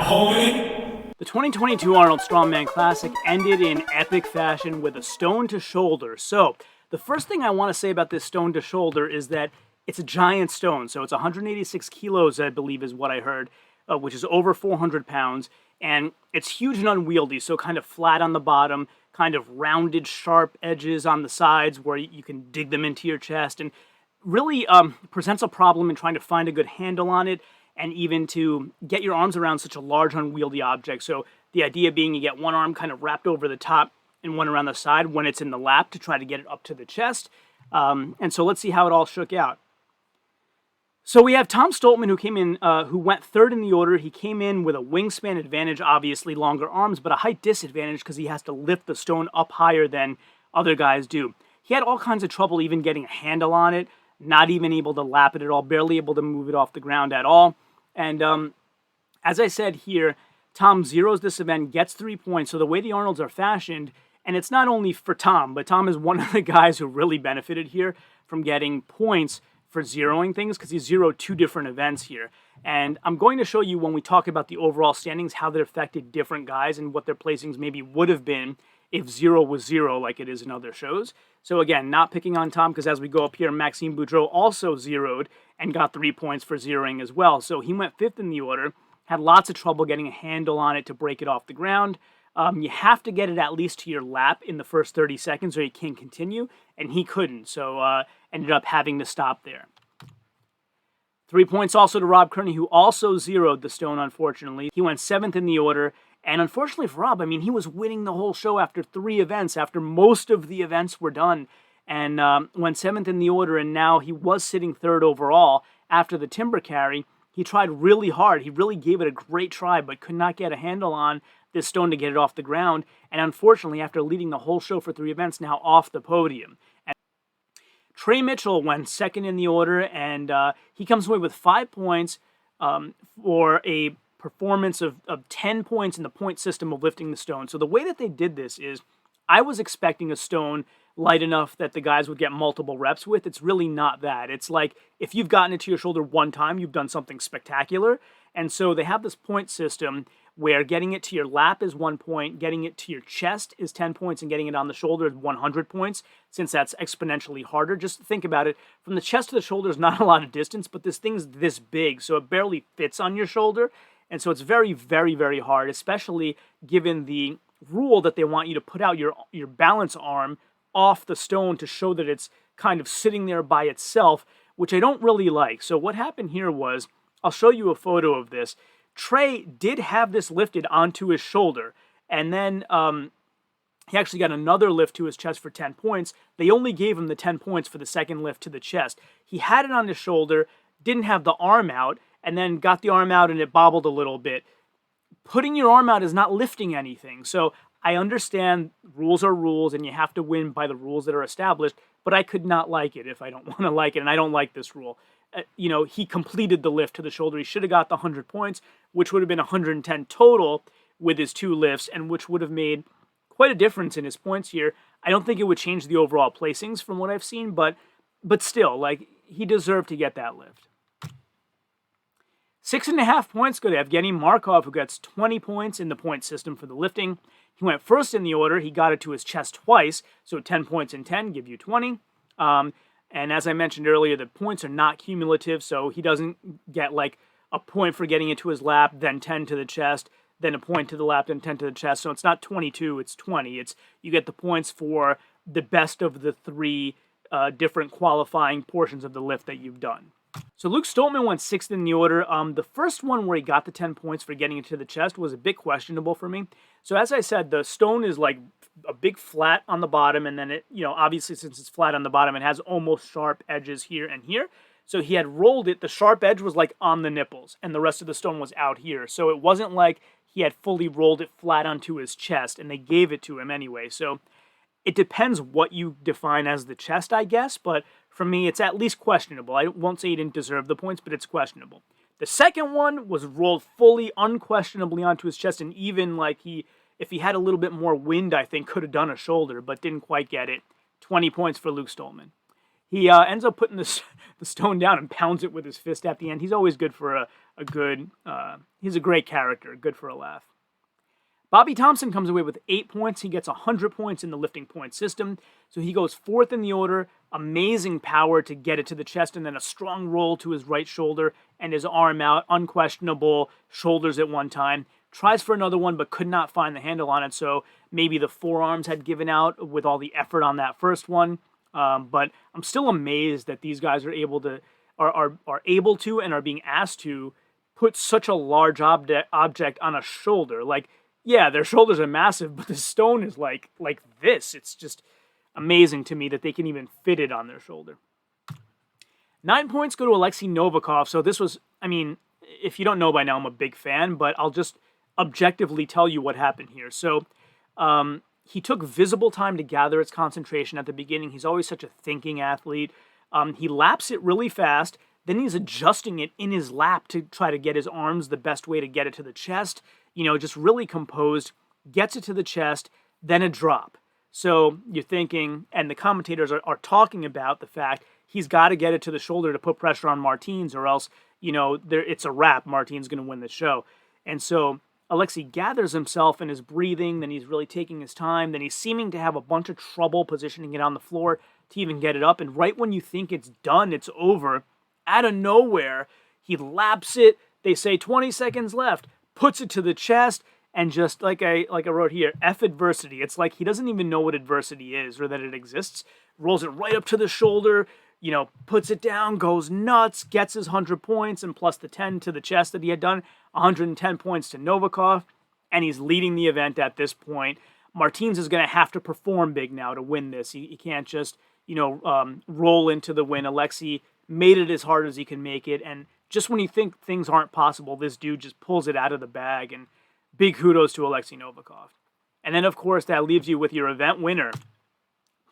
homie. The 2022 Arnold Strongman Classic ended in epic fashion with a stone to shoulder. So, the first thing I want to say about this stone to shoulder is that it's a giant stone. So it's 186 kilos, I believe is what I heard, which is over 400 pounds. And it's huge and unwieldy, so kind of flat on the bottom, kind of rounded, sharp edges on the sides where you can dig them into your chest, and really presents a problem in trying to find a good handle on it, and even to get your arms around such a large, unwieldy object. So the idea being you get one arm kind of wrapped over the top and one around the side when it's in the lap to try to get it up to the chest. And so let's see how it all shook out. So we have Tom Stoltman, who came in, who went third in the order. He came in with a wingspan advantage, obviously longer arms, but a height disadvantage because he has to lift the stone up higher than other guys do. He had all kinds of trouble even getting a handle on it, not even able to lap it at all, barely able to move it off the ground at all. And as I said here, Tom zeroes this event, gets 3 points. So the way the Arnolds are fashioned, and it's not only for Tom, but Tom is one of the guys who really benefited here from getting points for zeroing things, because he zeroed 2 different events here. And I'm going to show you when we talk about the overall standings how that affected different guys and what their placings maybe would have been if 0 was 0 like it is in other shows. So again, not picking on Tom, because as we go up here, Maxime Boudreau also zeroed and got 3 points for zeroing as well. So he went 5th in the order, had lots of trouble getting a handle on it to break it off the ground. You have to get it at least to your lap in the first 30 seconds or you can't continue, and he couldn't, so ended up having to stop there. 3 points also to Rob Kearney, who also zeroed the stone, unfortunately. He went 7th in the order, and unfortunately for Rob, I mean, he was winning the whole show after 3 events, after most of the events were done, and went 7th in the order, and now he was sitting 3rd overall after the timber carry. He tried really hard. He really gave it a great try, but could not get a handle on this stone to get it off the ground. And unfortunately, after leading the whole show for 3 events, now off the podium. And Trey Mitchell went 2nd in the order, and he comes away with 5 points for a performance of 10 points in the point system of lifting the stone. So the way that they did this is, I was expecting a stone light enough that the guys would get multiple reps with. It's really not that. It's like, if you've gotten it to your shoulder one time, you've done something spectacular. And so they have this point system where getting it to your lap is 1 point, getting it to your chest is 10 points, and getting it on the shoulder is 100 points, since that's exponentially harder. Just think about it. From the chest to the shoulder is not a lot of distance, but this thing's this big, so it barely fits on your shoulder. And so it's very, very, very hard, especially given the rule that they want you to put out your balance arm off the stone to show that it's kind of sitting there by itself, which I don't really like. So what happened here was, I'll show you a photo of this. Trey did have this lifted onto his shoulder, and then he actually got another lift to his chest for 10 points. They only gave him the 10 points for the second lift to the chest. He had it on his shoulder, didn't have the arm out, and then got the arm out and it bobbled a little bit. Putting your arm out is not lifting anything. So I understand rules are rules and you have to win by the rules that are established, but I could not like it if I don't want to like it, and I don't like this rule. You know, he completed the lift to the shoulder. He should have got the 100 points, which would have been 110 total with his 2 lifts, and which would have made quite a difference in his points here. I don't think it would change the overall placings from what I've seen, but still, like, he deserved to get that lift. 6.5 points go to Evgeny Markov, who gets 20 points in the point system for the lifting. He went 1st in the order. He got it to his chest twice, so 10 points and 10 give you 20. And as I mentioned earlier, the points are not cumulative, so he doesn't get like a point for getting it to his lap, then 10 to the chest, then a point to the lap, then 10 to the chest. So it's not 22, it's 20. You get the points for the best of the 3 different qualifying portions of the lift that you've done. So Luke Stoltman went 6th in the order. The first one where he got the 10 points for getting it to the chest was a bit questionable for me. So as I said, the stone is like a big flat on the bottom, and then it, you know, obviously since it's flat on the bottom, it has almost sharp edges here and here. So he had rolled it, the sharp edge was like on the nipples, and the rest of the stone was out here. So it wasn't like he had fully rolled it flat onto his chest, and they gave it to him anyway. So it depends what you define as the chest, I guess, but for me, it's at least questionable. I won't say he didn't deserve the points, but it's questionable. The second one was rolled fully, unquestionably onto his chest, and even like if he had a little bit more wind, I think could have done a shoulder, but didn't quite get it. 20 points for Luke Stoltman. He ends up putting the stone down and pounds it with his fist at the end. He's always good for a good, he's a great character, good for a laugh. Bobby Thompson comes away with 8 points. He gets 100 points in the lifting point system. So he goes fourth in the order. Amazing power to get it to the chest, and then a strong roll to his right shoulder and his arm out. Unquestionable shoulders at one time. Tries for another one, but could not find the handle on it. So maybe the forearms had given out with all the effort on that first one. But I'm still amazed that these guys are able to and are being asked to put such a large object on a shoulder. Like, yeah, their shoulders are massive, but the stone is like this. It's just amazing to me that they can even fit it on their shoulder. 9 points go to Alexei Novikov. So this was, I mean, if you don't know by now, I'm a big fan, but I'll just objectively tell you what happened here. So he took visible time to gather its concentration at the beginning. He's always such a thinking athlete. He laps it really fast. Then he's adjusting it in his lap to try to get his arms the best way to get it to the chest. You know, just really composed, gets it to the chest, then a drop. So you're thinking, and the commentators are talking about the fact he's got to get it to the shoulder to put pressure on Martins, or else, you know, it's a wrap. Martins going to win the show. And so Alexei gathers himself and his breathing, then he's really taking his time, then he's seeming to have a bunch of trouble positioning it on the floor to even get it up. And right when you think it's done, it's over, out of nowhere, he laps it. They say 20 seconds left. Puts it to the chest, and just like I wrote here, F adversity. It's like he doesn't even know what adversity is or that it exists. Rolls it right up to the shoulder, you know, puts it down, goes nuts, gets his 100 points, and plus the 10 to the chest that he had done, 110 points to Novikov, and he's leading the event at this point. Martins is going to have to perform big now to win this. He can't just, you know, roll into the win. Alexei made it as hard as he can make it, and just when you think things aren't possible, this dude just pulls it out of the bag, and big kudos to Alexei Novikov. And then, of course, that leaves you with your event winner,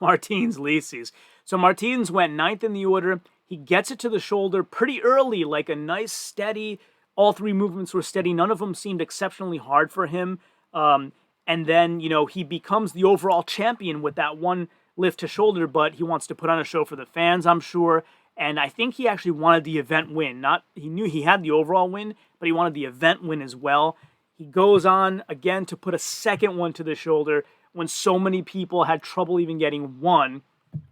Martins Licis. So Martins went 9th in the order. He gets it to the shoulder pretty early, like a nice, steady, all three movements were steady. None of them seemed exceptionally hard for him. And then, you know, he becomes the overall champion with that one lift to shoulder, but he wants to put on a show for the fans, I'm sure. And I think he actually wanted the event win. He knew he had the overall win, but he wanted the event win as well. He goes on again to put a second one to the shoulder when so many people had trouble even getting one.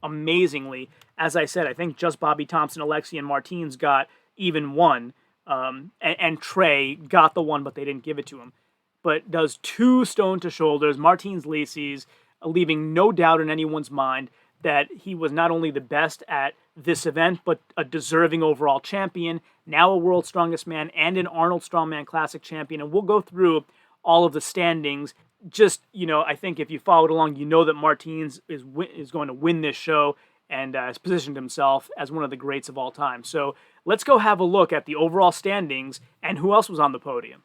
Amazingly, as I said, I think just Bobby Thompson, Alexei, and Martins got even one. And Trey got the one, but they didn't give it to him. But does 2 stone to shoulders, Martins Licis, leaving no doubt in anyone's mind that he was not only the best at this event, but a deserving overall champion, now a World's Strongest Man and an Arnold Strongman Classic champion. And we'll go through all of the standings. Just, you know, I think if you followed along, you know that Martins is going to win this show and has positioned himself as one of the greats of all time. So let's go have a look at the overall standings and who else was on the podium.